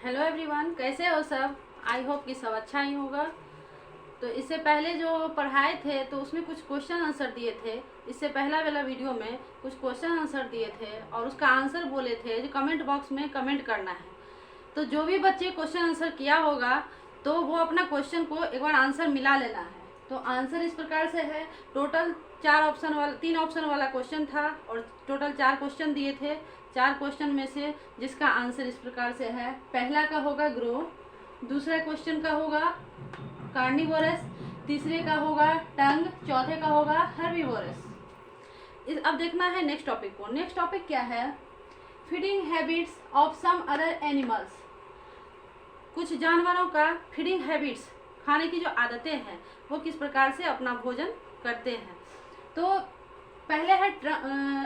Hello everyone, कैसे हो सब। आई होप कि सब अच्छा ही होगा। तो इससे पहले जो पढ़ाए थे तो उसमें कुछ क्वेश्चन आंसर दिए थे। इससे पहला वाला वीडियो में कुछ क्वेश्चन आंसर दिए थे और उसका आंसर बोले थे जो कमेंट बॉक्स में कमेंट करना है। तो जो भी बच्चे क्वेश्चन आंसर किया होगा तो वो अपना क्वेश्चन को एक बार आंसर मिला लेना है। तो आंसर इस प्रकार से है, टोटल 3 ऑप्शन वाला क्वेश्चन था और टोटल 4 क्वेश्चन दिए थे। 4 क्वेश्चन में से जिसका आंसर इस प्रकार से है, पहला का होगा ग्रो, दूसरा क्वेश्चन का होगा कार्निवोरस, तीसरे का होगा टंग, चौथे का होगा हर्बीवोरस। अब देखना है नेक्स्ट टॉपिक को। नेक्स्ट टॉपिक क्या है, feeding habits of some other animals. कुछ जानवरों का फीडिंग हैबिट्स, खाने की जो आदतें हैं वो किस प्रकार से अपना भोजन करते हैं। तो पहले है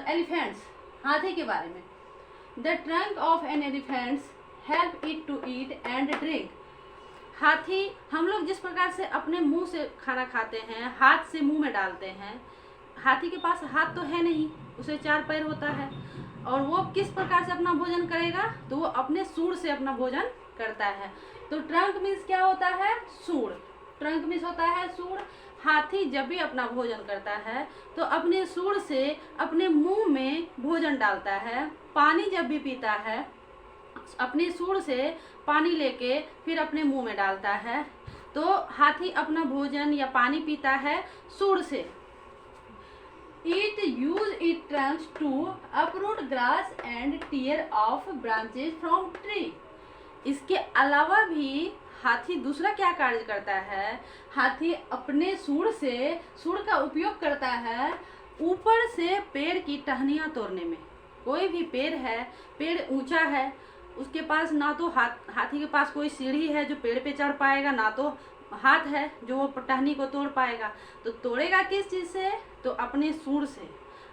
एलिफेंट्स, हाथी के बारे में। The trunk of an elephants help it to eat and drink. हाथी, हम लोग जिस प्रकार से अपने मुंह से खाना खाते हैं, हाथ से मुंह में डालते हैं, हाथी के पास हाथ तो है नहीं, उसे 4 पैर होता है। और वो किस प्रकार से अपना भोजन करेगा, तो वो अपने सूंड से अपना भोजन करता है। तो ट्रंक मीन्स क्या होता है, सूंड। ट्रंक मीन्स होता है सूंड। हाथी जब भी अपना भोजन करता है तो अपने सूंड से अपने मुंह में भोजन डालता है। पानी जब भी पीता है अपने सूंड से पानी लेके फिर अपने मुंह में डालता है। तो हाथी अपना भोजन या पानी पीता है सूंड से। It use its trunks to uproot grass and tear off branches from tree. इसके अलावा भी हाथी दूसरा क्या कार्य करता है, हाथी अपने सूंड का उपयोग करता है ऊपर से पेड़ की टहनियाँ तोड़ने में। कोई भी पेड़ है, पेड़ ऊंचा है, उसके पास ना तो हाथी के पास कोई सीढ़ी है जो पेड़ पे चढ़ पाएगा, ना तो हाथ है जो वो टहनी को तोड़ पाएगा। तो तोड़ेगा किस चीज़ से, तो अपने सूंड से।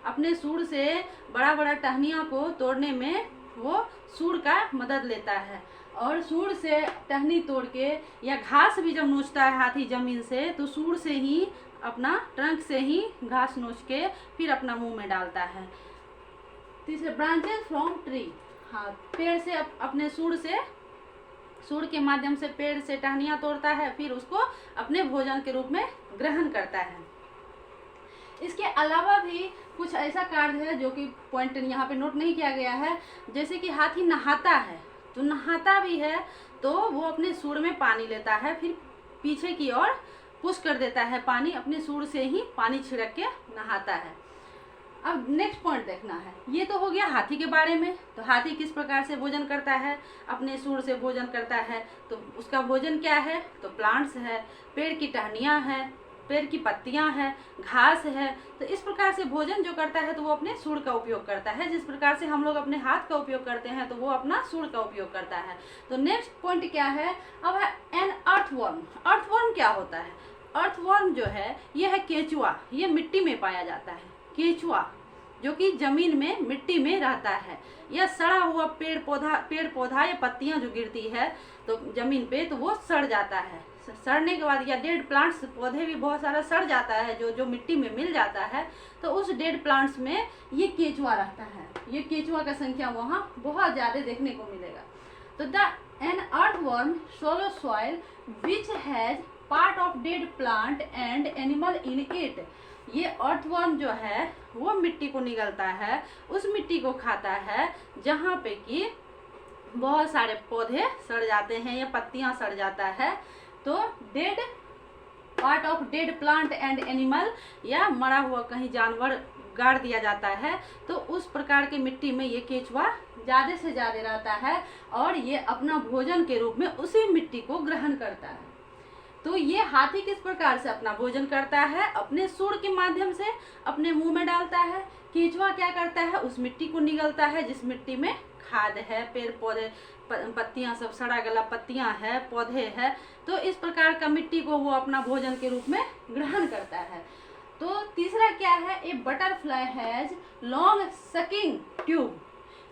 अपने सूंड से बड़ा बड़ा टहनियों को तोड़ने में वो सूंड का मदद लेता है। और सूंड से टहनी तोड़ के या घास भी जब नोचता है हाथी जमीन से, तो सूंड से ही अपना ट्रंक से ही घास नोच के फिर अपना मुंह में डालता है। तीसरे ब्रांचेस फ्रॉम ट्री, हाँ, पेड़ से अपने सूंड के माध्यम से पेड़ से टहनियाँ तोड़ता है, फिर उसको अपने भोजन के रूप में ग्रहण करता है। इसके अलावा भी कुछ ऐसा कार्य है जो कि पॉइंट यहाँ पे नोट नहीं किया गया है। जैसे कि हाथी नहाता है, तो नहाता भी है तो वो अपने सूंड में पानी लेता है, फिर पीछे की ओर पुश कर देता है पानी, अपने सूंड से ही पानी छिड़क के नहाता है। अब नेक्स्ट पॉइंट देखना है, ये तो हो गया हाथी के बारे में। तो हाथी किस प्रकार से भोजन करता है, अपने सूंड से भोजन करता है। तो उसका भोजन क्या है, तो प्लांट्स है, पेड़ की टहनियाँ हैं, पेड़ की पत्तियां हैं, घास है। तो इस प्रकार से भोजन जो करता है तो वो अपने सूंड का उपयोग करता है। जिस प्रकार से हम लोग अपने हाथ का उपयोग करते हैं तो वो अपना सूंड का उपयोग करता है। तो नेक्स्ट पॉइंट क्या है, अब है एन अर्थवर्म। अर्थवर्म क्या होता है, अर्थवर्म जो है ये है केचुआ, ये मिट्टी में पाया जाता है। केचुआ जो कि जमीन में मिट्टी में रहता है। यह सड़ा हुआ पेड़ पौधा या पत्तियां जो गिरती है तो जमीन पे, तो वो सड़ जाता है। सड़ने के बाद या डेड प्लांट्स, पौधे भी बहुत सारा सड़ जाता है जो मिट्टी में मिल जाता है, तो उस डेड प्लांट्स में ये केचुआ रहता है। ये केचुआ का संख्या वहाँ बहुत ज़्यादा देखने को मिलेगा। तो the an earthworm swallow soil which has part of dead plant and animal in it. ये अर्थवर्म जो है वो मिट्टी को निगलता है, उस मिट्टी को खाता है जहाँ पे कि बहुत सारे पौधे सड़ जाते हैं या पत्तियाँ सड़ जाता है। तो dead part of dead plant and animal, या मरा हुआ कहीं जानवर गाड़ दिया जाता है, तो उस प्रकार के मिट्टी में ये केचुआ ज़्यादा से ज़्यादा रहता है और ये अपना भोजन के रूप में उसी मिट्टी को ग्रहण करता है। तो ये हाथी किस प्रकार से अपना भोजन करता है, अपने सूंड के माध्यम से अपने मुंह में डालता है। केचुआ क्या करता है, उस मिट्टी को निगलता है जिस मिट्टी में खाद है, पेड़ पौधे पत्तियां सब सड़ा गला पत्तियां है, पौधे है। तो इस प्रकार का मिट्टी को वो अपना भोजन के रूप में ग्रहण करता है। तो तीसरा क्या है, ए butterfly has long sucking tube.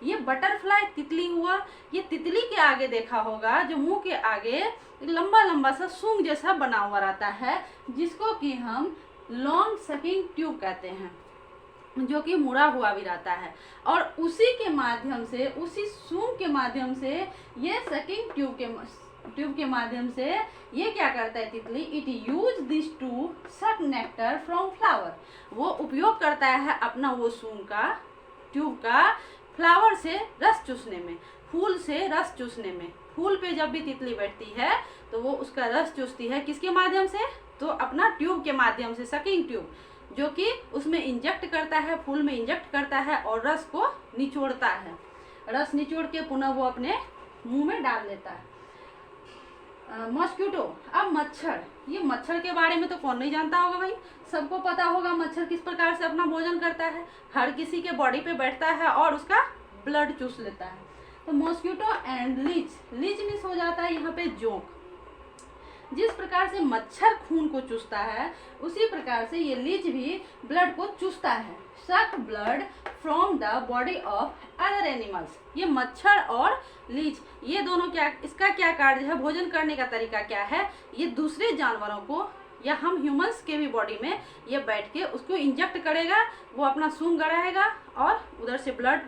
ये बटरफ्लाई तितली हुआ, ये तितली के आगे देखा होगा जो मुंह के आगे लंबा लंबा सा सूंग जैसा बना हुआ रहता है, जिसको कि हम लॉन्ग सकिंग ट्यूब कहते हैं। जो कि मुड़ा हुआ भी रहता है, और उसी के माध्यम से, उसी सूंग के माध्यम से, ये सकिंग ट्यूब के माध्यम से ये क्या करता है तितली, it use this to suck nectar from flower, वो उपयोग करता है अपना वो सूंग का, ट्यूब का, फ्लावर से रस चूसने में, फूल से रस चूसने में। फूल पे जब भी तितली बैठती है तो वो उसका रस चूसती है, किसके माध्यम से, तो अपना ट्यूब के माध्यम से, सकिंग ट्यूब, जो कि उसमें इंजेक्ट करता है, फूल में इंजेक्ट करता है और रस को निचोड़ता है, रस निचोड़ के पुनः वो अपने मुंह में डाल लेता है। मॉस्किटो, अब मच्छर, ये मच्छर के बारे में तो कौन नहीं जानता होगा भाई, सबको पता होगा मच्छर किस प्रकार से अपना भोजन करता है, हर किसी के बॉडी पे बैठता है और उसका ब्लड चूस लेता है। तो mosquito and leech, leech means हो जाता है यहाँ पे जोंक। जिस प्रकार से मच्छर खून को चूसता है उसी प्रकार से ये लीच भी ब्लड को चूसता है, सक blood from the body of other animals. ये मच्छर और लीच ये दोनों क्या, इसका क्या कार्य है, भोजन करने का तरीका क्या है, ये दूसरे जानवरों को या हम ह्यूमंस के भी बॉडी में ये बैठ के उसको इंजेक्ट करेगा, वो अपना सूंघ गड़ाएगा और उधर से ब्लड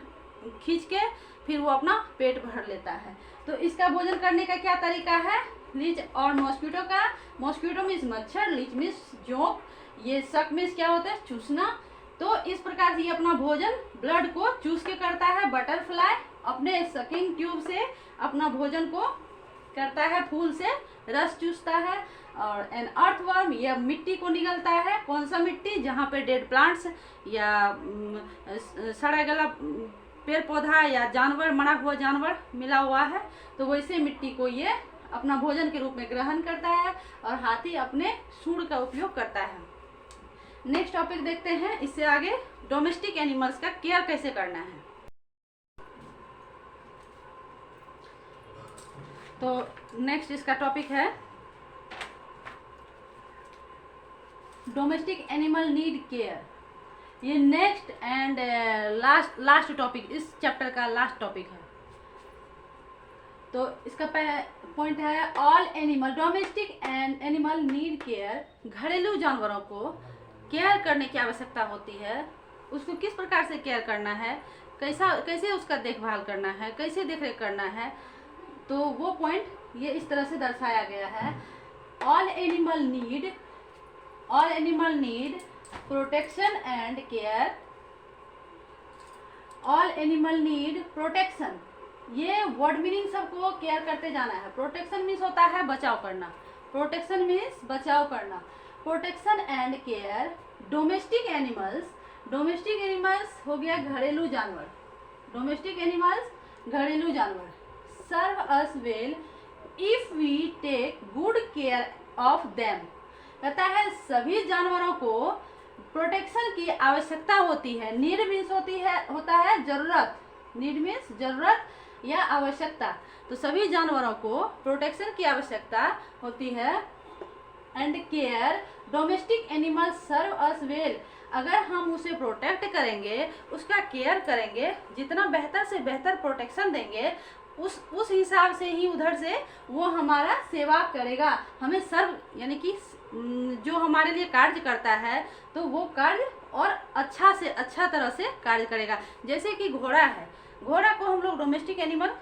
खींच के फिर वो अपना पेट भर लेता है। तो इसका भोजन करने का क्या तरीका है, लीच और मॉस्किटो का, मॉस्किटो मीन्स मच्छर, लीच मीन्स जोंक, ये सक मीन्स क्या होता है, चूसना। तो इस प्रकार से ये अपना भोजन ब्लड को चूस के करता है। बटरफ्लाई अपने सकिंग ट्यूब से अपना भोजन को करता है, फूल से रस चूसता है। और एन अर्थवर्म, यह मिट्टी को निगलता है, कौन सा मिट्टी, जहाँ पे डेड प्लांट्स या सड़ा गला पेड़ पौधा या जानवर, मरा हुआ जानवर मिला हुआ है, तो वैसे मिट्टी को ये अपना भोजन के रूप में ग्रहण करता है। और हाथी अपने सूंड का उपयोग करता है। नेक्स्ट टॉपिक देखते हैं, इससे आगे डोमेस्टिक एनिमल्स का केयर कैसे करना है। तो नेक्स्ट इसका टॉपिक है डोमेस्टिक एनिमल नीड केयर। ये नेक्स्ट एंड लास्ट टॉपिक, इस चैप्टर का लास्ट टॉपिक है। तो इसका पॉइंट है all animal, domestic and animal need care. घरेलू जानवरों को केयर करने की आवश्यकता होती है। उसको किस प्रकार से केयर करना है, कैसे उसका देखभाल करना है, कैसे देखरेख करना है, तो वो पॉइंट ये इस तरह से दर्शाया गया है। All animal need protection and care. All animal need protection, ये वर्ड मीनिंग सबको केयर करते जाना है। प्रोटेक्शन मीन्स होता है बचाव करना, प्रोटेक्शन मीन्स बचाव करना। Protection and care domestic animals हो गया घरेलू जानवर, डोमेस्टिक एनिमल्स घरेलू जानवर। Serve us well if we take good care of them. कहता है सभी जानवरों को प्रोटेक्शन की आवश्यकता होती है। नीड मीन्स होता है जरूरत, नीड मीन्स जरूरत या आवश्यकता। तो सभी जानवरों को प्रोटेक्शन की आवश्यकता होती है। And care domestic animal serve us well, अगर हम उसे प्रोटेक्ट करेंगे, उसका केयर करेंगे, जितना बेहतर से बेहतर प्रोटेक्शन देंगे उस हिसाब से ही उधर से वो हमारा सेवा करेगा, हमें सर्व यानी कि जो हमारे लिए कार्य करता है तो वो कार्य और अच्छा से अच्छा तरह से कार्य करेगा। जैसे कि घोड़ा है, घोड़ा को हम लोग डोमेस्टिक एनिमल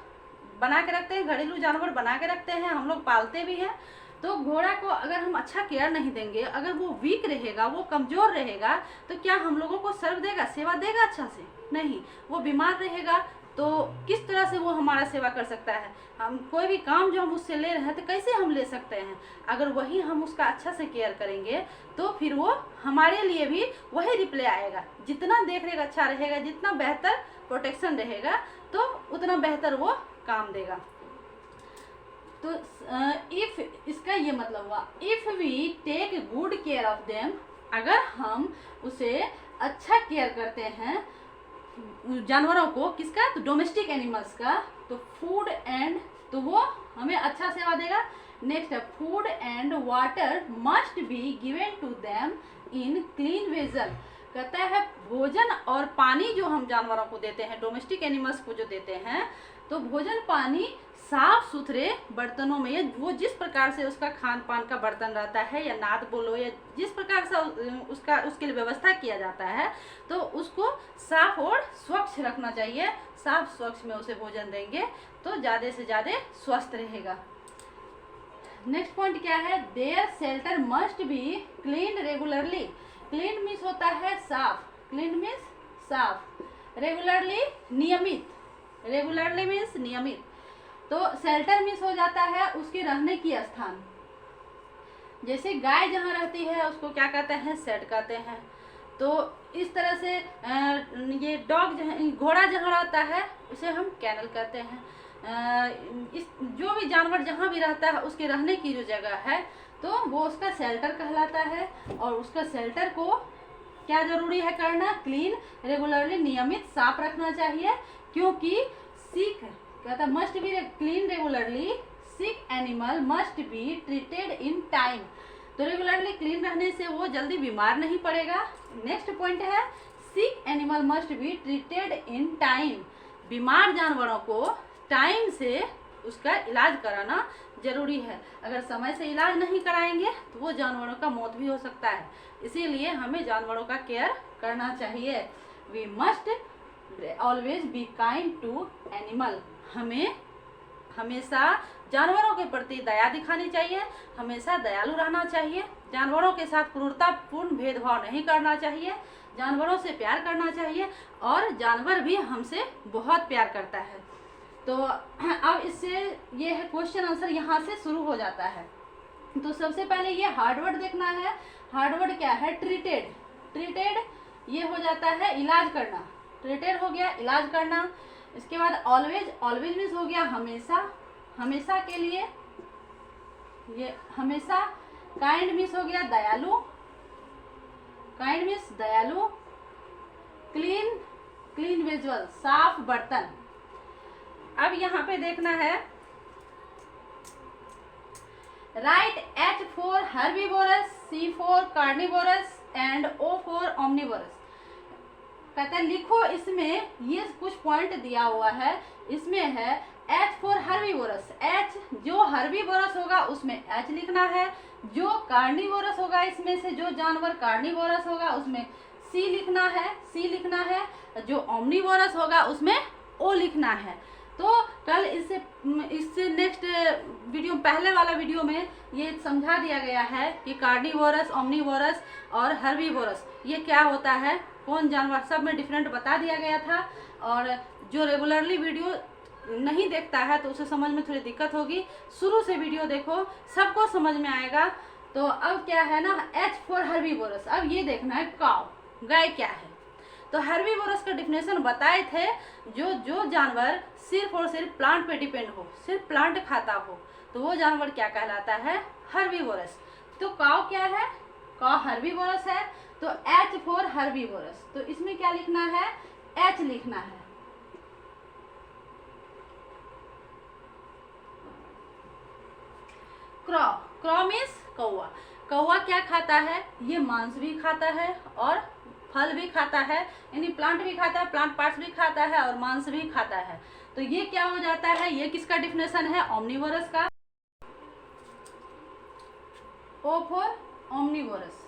बना के रखते हैं, घरेलू जानवर बना के रखते हैं, हम लोग पालते भी हैं। तो घोड़ा को अगर हम अच्छा केयर नहीं देंगे, अगर वो वीक रहेगा, वो कमज़ोर रहेगा, तो क्या हम लोगों को सर्व देगा, सेवा देगा अच्छा से? नहीं, वो बीमार रहेगा तो किस तरह से वो हमारा सेवा कर सकता है? हम कोई भी काम जो हम उससे ले रहे हैं तो कैसे हम ले सकते हैं? अगर वही हम उसका अच्छा से केयर करेंगे तो फिर वो हमारे लिए भी वही रिप्लाई आएगा। जितना देख रेख अच्छा रहेगा, जितना बेहतर प्रोटेक्शन रहेगा, तो उतना बेहतर वो काम देगा। तो इफ, इसका ये मतलब हुआ if we take good care of them, अगर हम उसे अच्छा केयर करते हैं जानवरों को, किसका, तो डोमेस्टिक एनिमल्स का, तो फूड एंड, तो वो हमें अच्छा सेवा देगा। नेक्स्ट है food and water must be given to them in clean vessel. कहता है भोजन और पानी जो हम जानवरों को देते हैं, डोमेस्टिक एनिमल्स को जो देते हैं, तो भोजन पानी साफ सुथरे बर्तनों में, या वो जिस प्रकार से उसका खान पान का बर्तन रहता है, या नाद बोलो, या जिस प्रकार से उसके लिए व्यवस्था किया जाता है, तो उसको साफ और स्वच्छ रखना चाहिए। साफ स्वच्छ में उसे भोजन देंगे तो ज़्यादा से ज़्यादा स्वस्थ रहेगा। नेक्स्ट पॉइंट क्या है, their shelter must be clean regularly. Clean means होता है साफ, क्लीन मीन्स साफ, रेगुलरली नियमित, रेगुलरली मीन्स नियमित। तो शेल्टर मीन्स हो जाता है उसके रहने की स्थान। जैसे गाय जहाँ रहती है उसको क्या कहते हैं, शेड कहते हैं। तो इस तरह से ये डॉग घोड़ा जहाँ रहता है उसे हम कैनल कहते हैं। इस जो भी जानवर जहाँ भी रहता है उसके रहने की जो जगह है तो वो उसका शेल्टर कहलाता है। और उसका शेल्टर को क्या जरूरी है करना, क्लीन रेगुलरली, नियमित साफ रखना चाहिए। क्योंकि सिक कहता must be clean regularly, sick animal must be treated in time. तो रेगुलरली क्लीन रहने से वो जल्दी बीमार नहीं पड़ेगा। नेक्स्ट पॉइंट है, sick animal must be treated in time. बीमार जानवरों को टाइम से उसका इलाज कराना जरूरी है। अगर समय से इलाज नहीं कराएंगे तो वो जानवरों का मौत भी हो सकता है। इसीलिए हमें जानवरों का केयर करना चाहिए। We must always be kind to animal. हमें हमेशा जानवरों के प्रति दया दिखानी चाहिए, हमेशा दयालु रहना चाहिए। जानवरों के साथ क्रूरतापूर्ण भेदभाव नहीं करना चाहिए, जानवरों से प्यार करना चाहिए और जानवर भी हमसे बहुत प्यार करता है। तो अब इससे ये है क्वेश्चन आंसर यहाँ से शुरू हो जाता है। तो सबसे पहले ये हार्ड वर्ड देखना है। हार्ड वर्ड क्या है, ट्रीटेड। ट्रीटेड ये हो जाता है इलाज करना, ट्रीटेड हो गया इलाज करना। इसके बाद ऑलवेज, ऑलवेज मीन्स हो गया हमेशा, हमेशा के लिए, ये हमेशा। काइंड मीन्स हो गया दयालु, काइंड मीन्स दयालु। क्लीन, क्लीन विजुअल साफ बर्तन। अब यहाँ पे देखना है, right H for herbivorous, C for carnivorous and O for omnivorous. कहता है लिखो इसमें, ये कुछ पॉइंट दिया हुआ है, इसमें है H फॉर हर्बीवोरस। H जो हर्बीवोरस होगा उसमें H लिखना है, जो कार्निवोरस होगा इसमें से जो जानवर कार्निवोरस होगा उसमें C लिखना है, C लिखना है। जो ओमनिवोरस होगा उसमें O लिखना है। तो कल इससे नेक्स्ट वीडियो, पहले वाला वीडियो में ये समझा दिया गया है कि कार्निवोरस, ओमनिवोरस और हर्बीवोरस ये क्या होता है, कौन जानवर, सब में डिफरेंट बता दिया गया था। और जो रेगुलरली वीडियो नहीं देखता है तो उसे समझ में थोड़ी दिक्कत होगी, शुरू से वीडियो देखो, सबको समझ में आएगा। तो अब क्या है ना, H फॉर हर्बीवोरस। अब ये देखना है काउ, गाय क्या है। तो हर्बीवोरस का डिफिनेशन बताए थे, जो जानवर सिर्फ और सिर्फ प्लांट पे डिपेंड हो, सिर्फ प्लांट खाता हो, तो वो जानवर क्या कहलाता है, हर्बीवोरस। तो काउ क्या है, काउ हर्बीवोरस है। तो H फॉर हर्बीवोरस, तो इसमें क्या लिखना है, H लिखना है। क्रॉ, क्रॉ मीन्स कौवा। कौवा क्या खाता है, ये मांस भी खाता है और फल भी खाता है, यानी प्लांट भी खाता है, प्लांट पार्ट्स भी खाता है और मांस भी खाता है। तो ये क्या हो जाता है, ये किसका डिफिनेशन है, ओमनिवोरस का। O for omnivorous.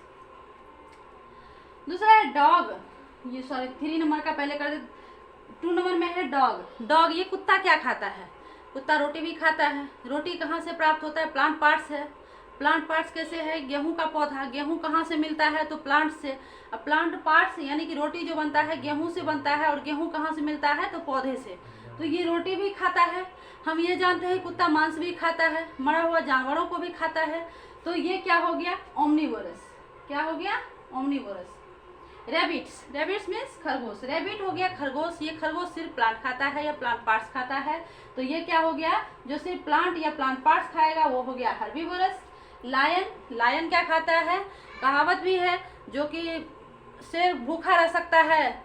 दूसरा है डॉग, ये सॉरी 3 नंबर का पहले कर दे, 2 नंबर में है डॉग। डॉग ये कुत्ता क्या खाता है, कुत्ता रोटी भी खाता है। रोटी कहाँ से प्राप्त होता है, प्लांट पार्ट्स है। प्लांट पार्ट्स कैसे है, गेहूं का पौधा, गेहूं कहाँ से मिलता है, तो प्लांट से। अब प्लांट पार्ट्स यानी कि रोटी जो बनता है गेहूं से बनता है, और गेहूं कहाँ से मिलता है, तो पौधे से। तो ये रोटी भी खाता है। हम ये जानते हैं कुत्ता मांस भी खाता है, मरा हुआ जानवरों को भी खाता है। तो ये क्या हो गया, ओमनिवोरस। क्या हो गया, ओमनिवोरस। रैबिट्स, रैबिट्स मीन्स खरगोश। रैबिट हो गया खरगोश, ये खरगोश सिर्फ प्लांट खाता है या प्लांट पार्ट्स खाता है। तो ये क्या हो गया, जो सिर्फ प्लांट या प्लांट पार्ट्स खाएगा वो हो गया हर्बीवोरस। लायन, लायन क्या खाता है, कहावत भी है, जो कि शेर भूखा रह सकता है,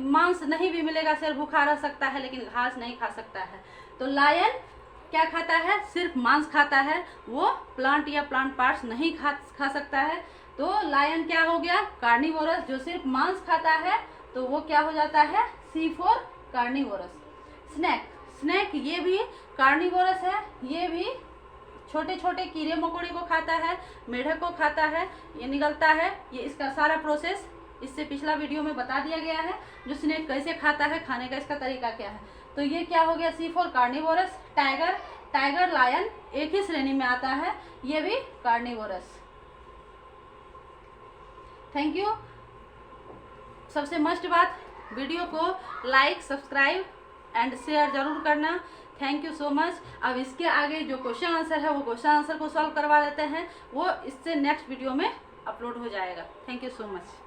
मांस नहीं भी मिलेगा, शेर भूखा रह सकता है लेकिन घास नहीं खा सकता है। तो लायन क्या खाता है, सिर्फ मांस खाता है, वो प्लांट या प्लांट पार्ट्स नहीं खा सकता है। तो लायन क्या हो गया, कार्निवोरस। जो सिर्फ मांस खाता है तो वो क्या हो जाता है, C4 कार्निवोरस। स्नेक ये भी कार्निवोरस है, ये भी छोटे छोटे कीड़े मकोड़े को खाता है, मेढक को खाता है, ये निगलता है। ये इसका सारा प्रोसेस इससे पिछला वीडियो में बता दिया गया है, जो स्नेक कैसे खाता है, खाने का इसका तरीका क्या है। तो ये क्या हो गया, C4 कार्निवोरस। टाइगर लायन एक ही श्रेणी में आता है, ये भी कार्निवोरस। Thank you. सबसे मस्ट बात, वीडियो को लाइक, सब्सक्राइब एंड शेयर जरूर करना। Thank you so much. अब इसके आगे जो क्वेश्चन आंसर है वो क्वेश्चन आंसर को सॉल्व करवा देते हैं, वो इससे नेक्स्ट वीडियो में अपलोड हो जाएगा। Thank you so much.